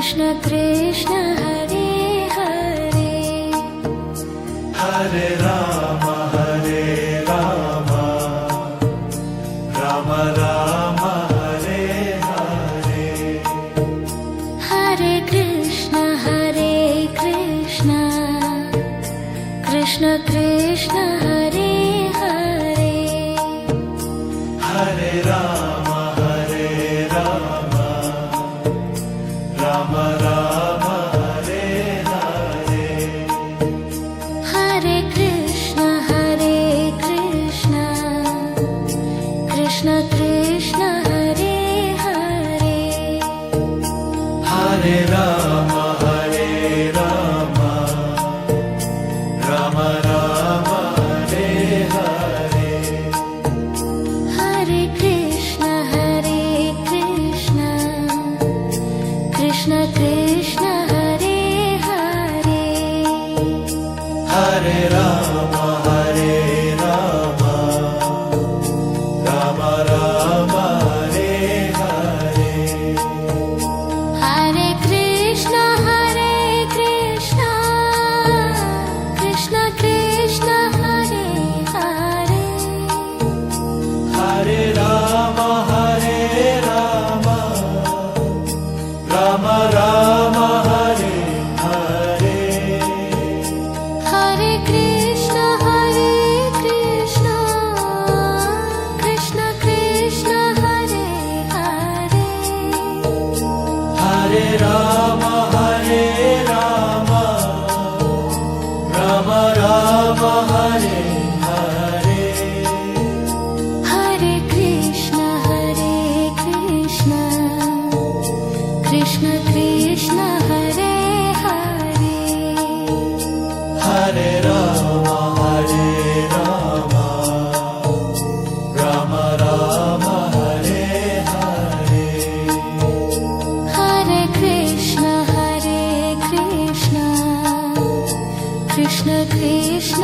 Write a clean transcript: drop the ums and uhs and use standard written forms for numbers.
Krishna Krishna Hare Hare Hare Ram Ram Ram Hare Hare Hare Krishna Krishna Krishna Hare Hare Hare Ram Ram Ram Hare Hare Hare Krishna Krishna Krishna Hare Hare Hare Ram Ram Ram Hare Hare Hare Krishna Krishna Krishna Hare Hare Hare Ram Ram Ram Hare Hare Hare Krishna Krishna Krishna Hare Hare Hare Ram Ram Ram Hare Hare Hare Krishna Krishna Krishna Hare Hare Hare Ram Ram Ram Hare Hare Hare Krishna Krishna Krishna Hare Hare Hare Ram Ram Ram Hare Hare Hare Krishna Krishna Krishna